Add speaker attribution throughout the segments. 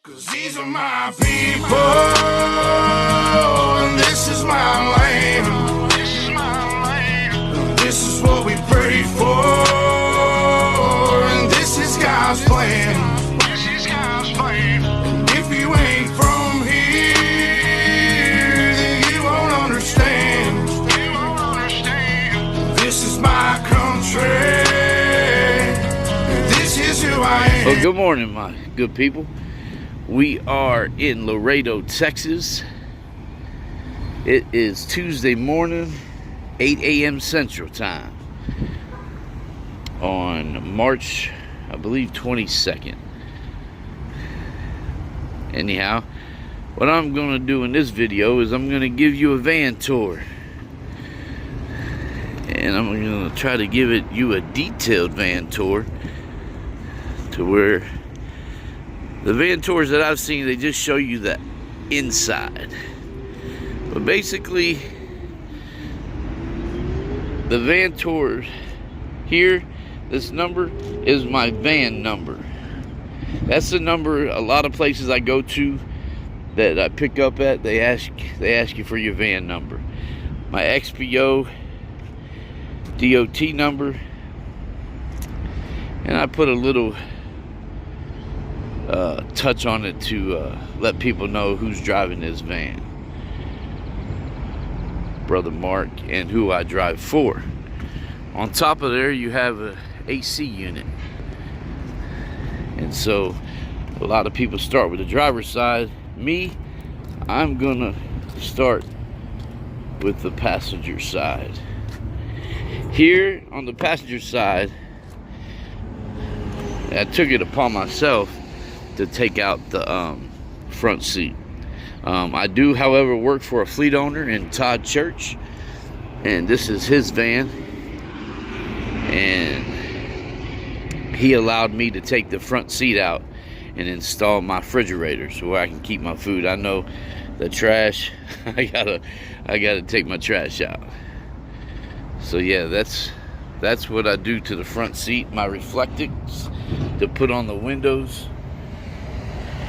Speaker 1: 'Cause these are my people, and this is my land. This is my land. This is what we pray for, and this is God's plan. This is God's plan. And if you ain't from here, then you won't understand. You won't understand. This is my country, and this is who I am.
Speaker 2: Well, good morning, my good people. We are in Laredo, Texas. It is Tuesday morning, 8 a.m. Central Time on March, I believe, 22nd. Anyhow, what I'm going to do in this video is I'm going to give you a van tour. And I'm going to try to give you a detailed van tour to where the van tours that I've seen, they just show you the inside. But basically, the van tour here, this number is my van number. That's the number a lot of places I go to that I pick up at, they ask you for your van number. My XPO DOT number, and I put a little touch on it to let people know who's driving this van. Brother Mark, and who I drive for. On top of there, you have a AC unit. And so a lot of people start with the driver's side. Me, I'm gonna start with the passenger side. Here on the passenger side, I took it upon myself to take out the front seat. I do, however, work for a fleet owner in Todd Church, and this is his van, and he allowed me to take the front seat out and install my refrigerator so where I can keep my food. I know the trash, I gotta take my trash out. So yeah, that's what I do to the front seat. My reflectors to put on the windows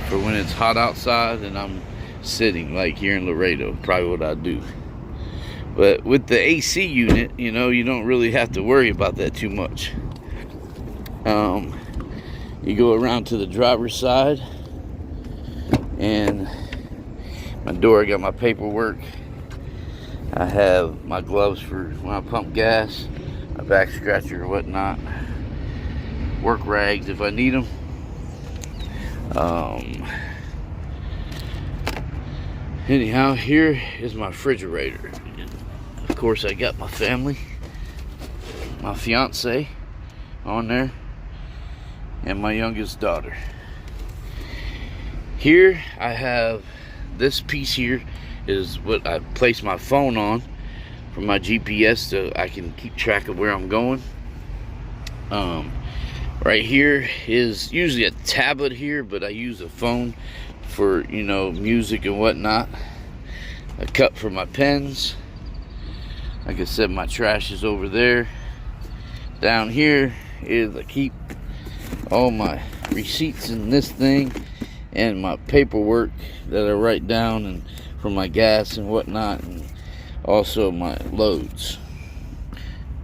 Speaker 2: for when it's hot outside and I'm sitting, like here in Laredo, probably what I do. But with the AC unit, you know, you don't really have to worry about that too much. You go around to the driver's side, and my door, I got my paperwork. I have my gloves for when I pump gas, my back scratcher or whatnot, work rags if I need them. Anyhow, here is my refrigerator. Of course, I got my family, my fiance on there, and my youngest daughter. Here I have this piece here is what I place my phone on for my GPS so I can keep track of where I'm going. Right here is usually a tablet here, but I use a phone for, you know, music and whatnot. A cup for my pens. Like I said, my trash is over there. Down here is I keep all my receipts in this thing and my paperwork that I write down and for my gas and whatnot, and also my loads,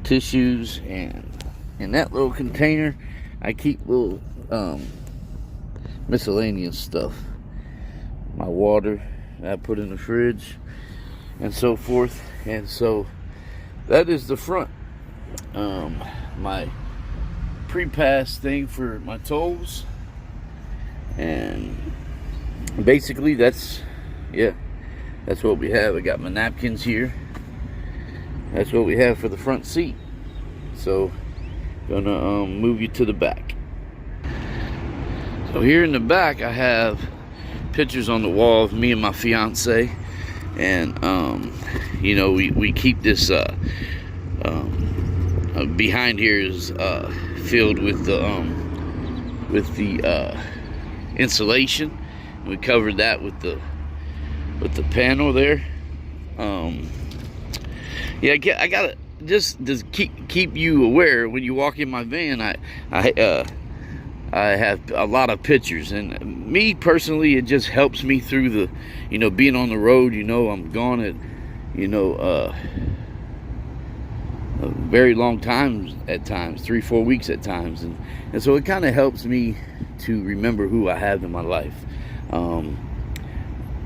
Speaker 2: tissues, and in that little container I keep little miscellaneous stuff, my water that I put in the fridge and so forth. And so that is the front. My pre-pass thing for my tolls, and basically that's what we have. I got my napkins here. That's what we have for the front seat. So gonna move you to the back. So here in the back I have pictures on the wall of me and my fiance, and you know, we keep this behind here is filled with the insulation. We covered that with the panel there. Yeah, I gotta just keep you aware when you walk in my van. I have a lot of pictures, and me personally, it just helps me through the, being on the road. I'm gone at, very long times at times, 3-4 weeks at times, and so it kind of helps me to remember who I have in my life,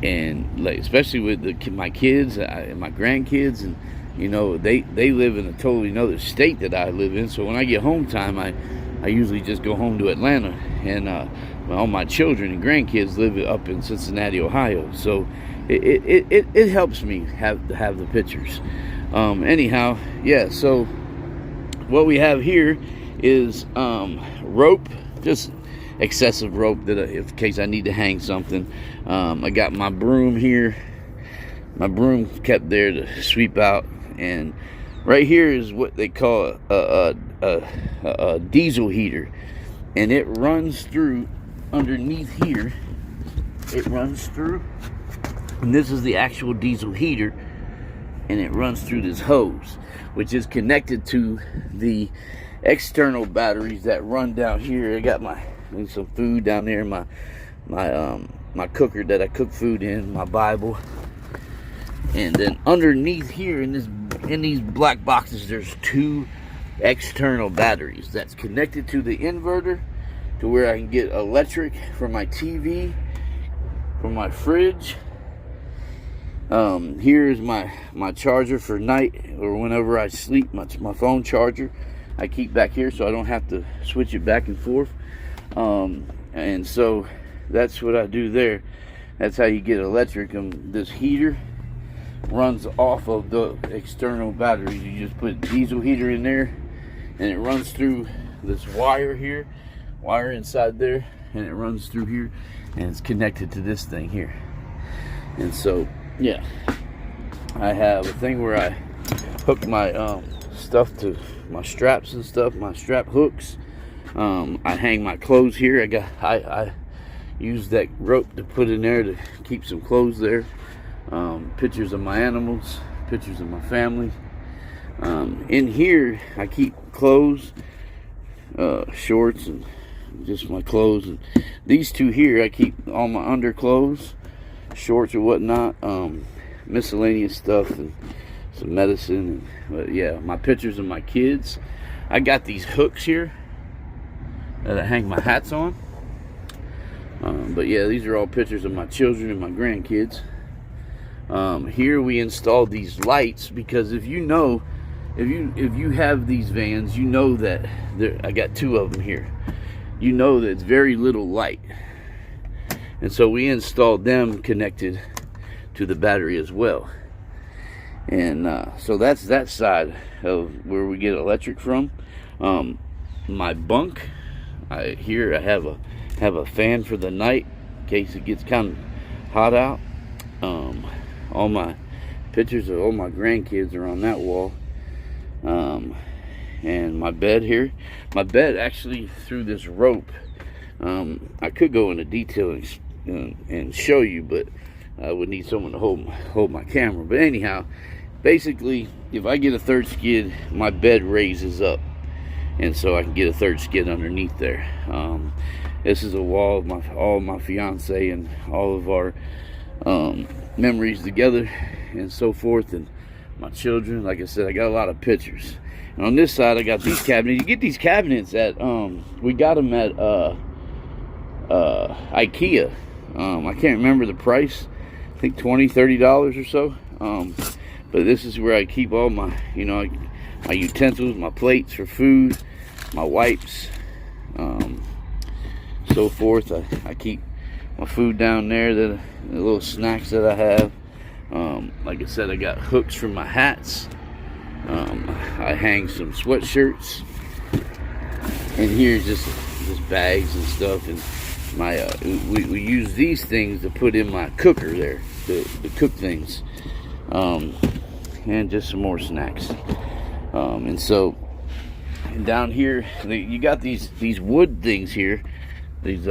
Speaker 2: and like especially with my kids and my grandkids, and they live in a totally another state that I live in. So when I get home time, I usually just go home to Atlanta, and all my children and grandkids live up in Cincinnati, Ohio. So it helps me have the pictures. Anyhow, yeah. So what we have here is rope, just excessive rope that in case I need to hang something. I got my broom here. My broom kept there to sweep out, and right here is what they call a diesel heater, and it runs through underneath here. It runs through, and this is the actual diesel heater, and it runs through this hose, which is connected to the external batteries that run down here. I got some food down there, my cooker that I cook food in, my Bible. And then underneath here in these black boxes, there's 2 external batteries that's connected to the inverter, to where I can get electric for my TV, for my fridge. Here's my charger for night or whenever I sleep. My phone charger I keep back here, so I don't have to switch it back and forth. And so that's what I do there. That's how you get electric. This heater runs off of the external batteries. You just put diesel heater in there, and it runs through this wire here, wire inside there, and it runs through here, and it's connected to this thing here. And so yeah, I have a thing where I hook my stuff to my straps and stuff, my strap hooks. I hang my clothes here. I use that rope to put in there to keep some clothes there. Pictures of my animals, pictures of my family. In here I keep clothes, shorts, and just my clothes. And these 2 here I keep all my underclothes, shorts or whatnot, miscellaneous stuff, and some medicine. But yeah, my pictures of my kids. I got these hooks here that I hang my hats on. But yeah, these are all pictures of my children and my grandkids. Here we installed these lights because if you have these vans, you know that I got 2 of them here. You know that it's very little light, and so we installed them connected to the battery as well. And so that's that side of where we get electric from. My bunk, I have a fan for the night in case it gets kind of hot out. All my pictures of all my grandkids are on that wall. And my bed here. My bed actually, through this rope, I could go into detail and show you, but I would need someone to hold my camera. But anyhow, basically, if I get a third skid, my bed raises up, and so I can get a third skid underneath there. This is a wall of all my fiance and all of our memories together and so forth, and my children. Like I said, I got a lot of pictures. And on this side I got these cabinets. You get these cabinets at we got them at IKEA. I can't remember the price. I think $20-$30 or so. But this is where I keep all my my utensils, my plates for food, my wipes, so forth. I keep my food down there, the little snacks that I have. Like I said, I got hooks for my hats. I hang some sweatshirts, and here's just bags and stuff. And my we use these things to put in my cooker there, to cook things, and just some more snacks. And so down here you got these wood things here, these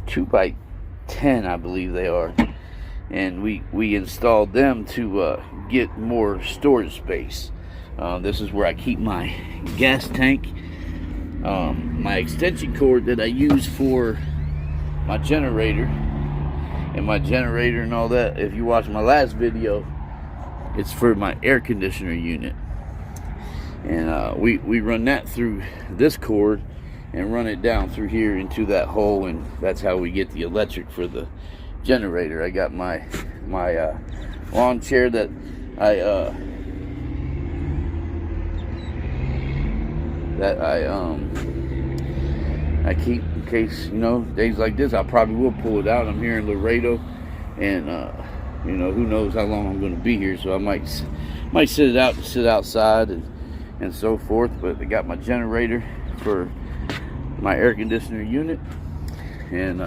Speaker 2: 2x10 I believe they are, and we installed them to get more storage space. This is where I keep my gas tank my extension cord that I use for my generator and all that. If you watch my last video, it's for my air conditioner unit, and we run that through this cord and run it down through here into that hole, and that's how we get the electric for the generator. I got my lawn chair that I keep in case, you know, days like this. I probably will pull it out. I'm here in Laredo, and you know, who knows how long I'm going to be here, so I might sit outside and so forth. But I got my generator for my air conditioner unit, and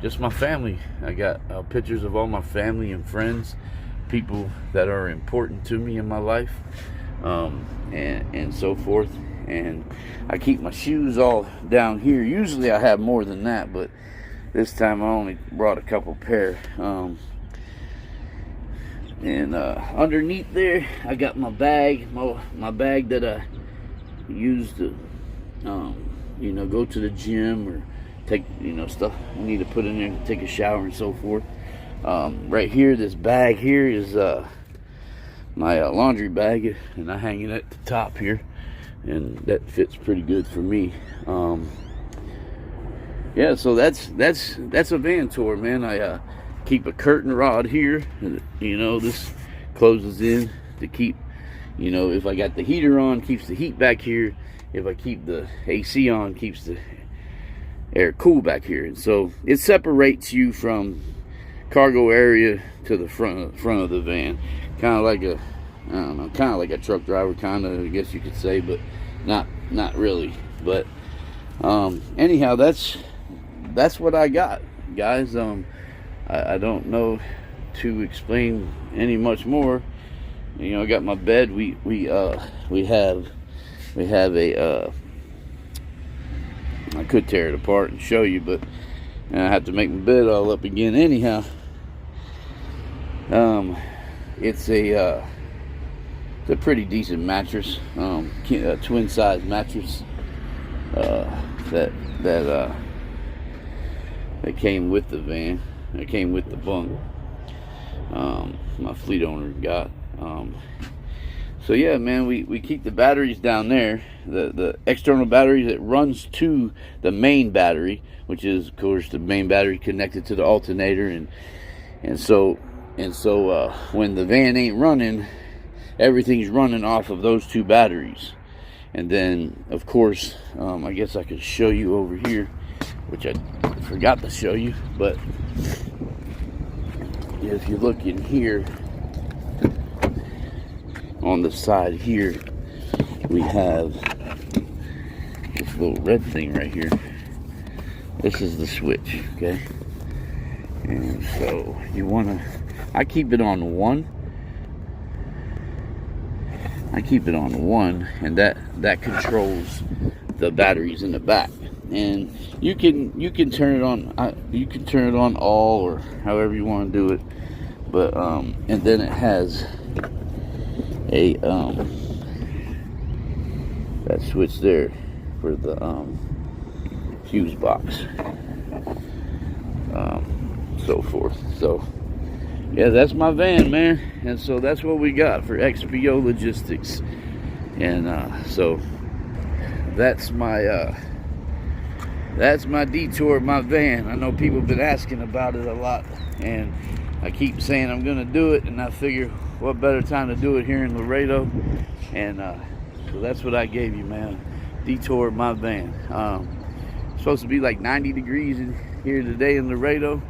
Speaker 2: just my family. I got pictures of all my family and friends, people that are important to me in my life, and so forth. And I keep my shoes all down here. Usually I have more than that, but this time I only brought a couple pair. And underneath there, I got my bag, my bag that I use to, you know, go to the gym or take, you know, stuff I need to put in there to take a shower and so forth. Right here, this bag here is my laundry bag, and I hang it at the top here, and that fits pretty good for me. Yeah, so that's a van tour, man. I keep a curtain rod here, you know, this closes in to keep, you know, if I got the heater on, keeps the heat back here. If I keep the AC on, keeps the air cool back here. And so it separates you from cargo area to the front of the van, kind of like a, I don't know, kind of like a truck driver, kind of, I guess you could say, but not really. But anyhow, that's what I got, guys. I don't know to explain any much more. You know, I got my bed. We have a I could tear it apart and show you, but I have to make my bed all up again. Anyhow, it's a pretty decent mattress, a twin size mattress that came with the van. It came with the bunk. My fleet owner got. So yeah, man, we keep the batteries down there, the external batteries that runs to the main battery, which is of course the main battery connected to the alternator, and so when the van ain't running, everything's running off of those two batteries. And then of course, I guess I could show you over here, which I forgot to show you, but if you look in here on the side here, we have this little red thing right here. This is the switch, okay? And so you wanna, I keep it on one, and that controls the batteries in the back. And you can turn it on, you can turn it on all, or however you want to do it. But and then it has a that switch there for the fuse box, so forth. So yeah, that's my van, man. And so that's what we got for XPO Logistics. And so that's my detour of my van. I know people have been asking about it a lot, and I keep saying I'm gonna do it, and I figure what better time to do it here in Laredo. And so that's what I gave you, man. Detour of my van. It's supposed to be like 90 degrees in here today in Laredo.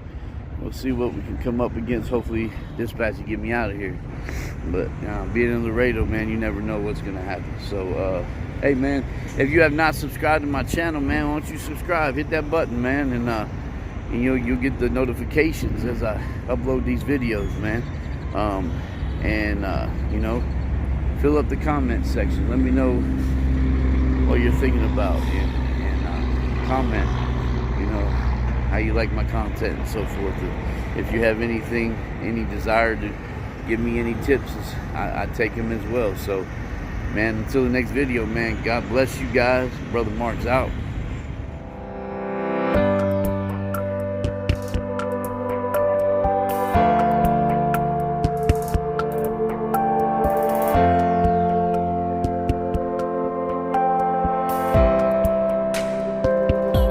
Speaker 2: We'll see what we can come up against. Hopefully dispatch will get me out of here. But being in Laredo, man, you never know what's gonna happen. So hey, man, if you have not subscribed to my channel, man, why don't you subscribe? Hit that button, man, and you'll get the notifications as I upload these videos, man. You know, fill up the comment section. Let me know what you're thinking about, and comment, you know, how you like my content and so forth. If you have anything, any desire to give me any tips, I take them as well. So Man, until the next video, man, God bless you guys. Brother Mark's out.